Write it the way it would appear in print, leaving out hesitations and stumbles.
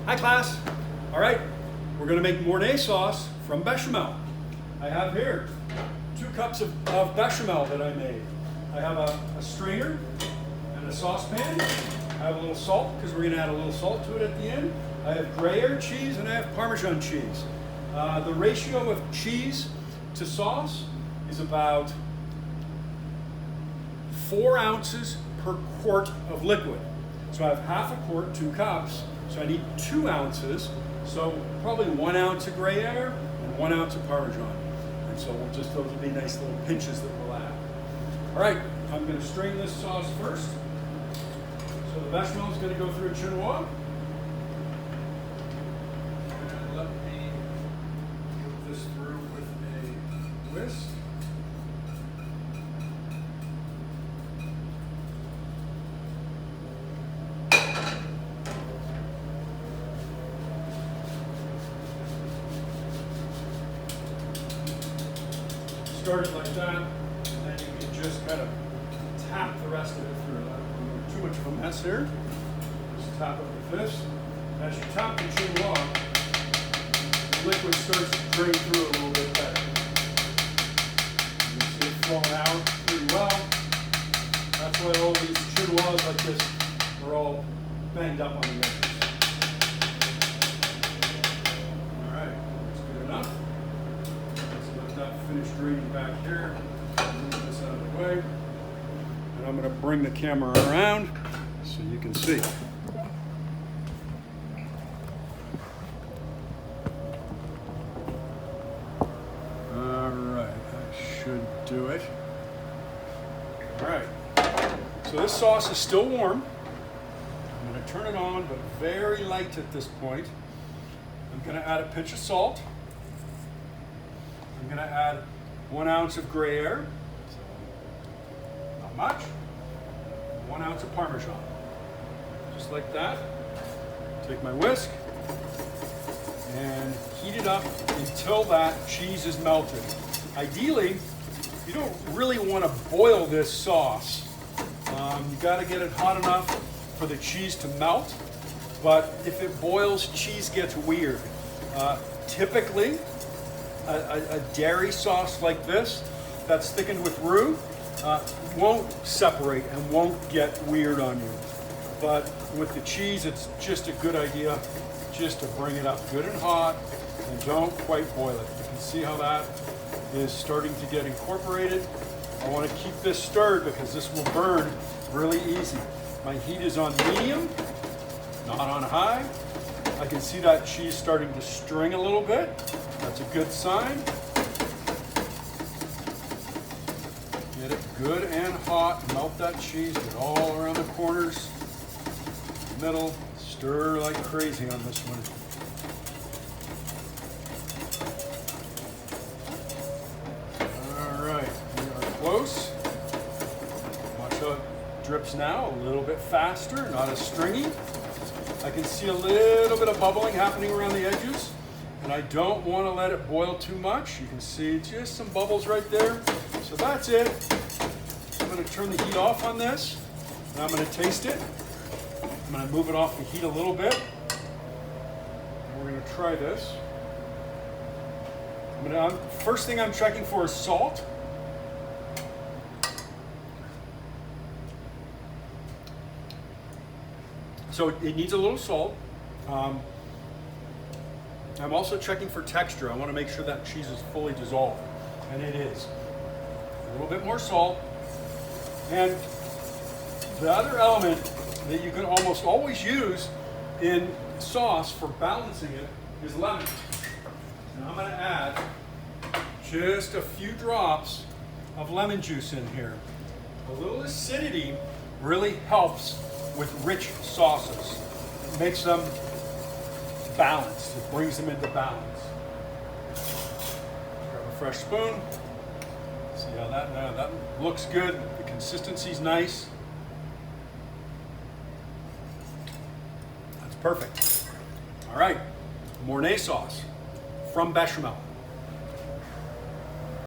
Hi class. All right, we're gonna make Mornay sauce from bechamel. I have here 2 cups of bechamel that I made. I have a strainer and a saucepan. I have a little salt because we're gonna add a little salt to it at the end. I have Gruyere cheese and I have Parmesan cheese. The ratio of cheese to sauce is about 4 ounces per quart of liquid. So I have half a quart, 2 cups, so I need 2 ounces. So probably 1 ounce of Gruyere and 1 ounce of Parmesan. And so those will be nice little pinches that we'll add. All right, I'm gonna strain this sauce first. So the bechamel is gonna go through a chinois. And let me put this through with a whisk. Start it like that, and then you can just kind of tap the rest of it through. I don't want too much of a mess here. Just tap it with this. As you tap the chinois, the liquid starts to drain through a little bit better. You can see it flowing out pretty well. That's why all these chinois like this are all banged up on the edges. All right, that's good enough. Finish draining back here. Move this out of the way. And I'm going to bring the camera around so you can see. All right, that should do it. All right, so this sauce is still warm. I'm going to turn it on, but very light at this point. I'm going to add a pinch of salt. I'm going to add 1 ounce of Gruyere, so not much, 1 ounce of Parmesan, just like that. Take my whisk and heat it up until that cheese is melted. Ideally, you don't really want to boil this sauce. You got to get it hot enough for the cheese to melt, but if it boils, cheese gets weird. Typically, a dairy sauce like this that's thickened with roux won't separate and won't get weird on you. But with the cheese, it's just a good idea just to bring it up good and hot and don't quite boil it. You can see how that is starting to get incorporated. I want to keep this stirred because this will burn really easy. My heat is on medium, not on high. I can see that cheese starting to string a little bit. That's a good sign. Get it good and hot. Melt that cheese. Get all around the corners, middle. Stir like crazy on this one. All right, we are close. Watch how it drips now. A little bit faster, not as stringy. I can see a little bit of bubbling happening around the edges, and I don't want to let it boil too much. You can see just some bubbles right there. So that's it. I'm going to turn the heat off on this, and I'm going to taste it. I'm going to move it off the heat a little bit. And we're going to try this. First thing I'm checking for is salt. So it needs a little salt. I'm also checking for texture. I want to make sure that cheese is fully dissolved, and it is. A little bit more salt. And the other element that you can almost always use in sauce for balancing it is lemon. Now I'm going to add just a few drops of lemon juice in here. A little acidity really helps with rich sauces. It makes them balanced. It brings them into balance. Grab a fresh spoon. See how that looks good. The consistency's nice. That's perfect. All right, Mornay sauce from bechamel.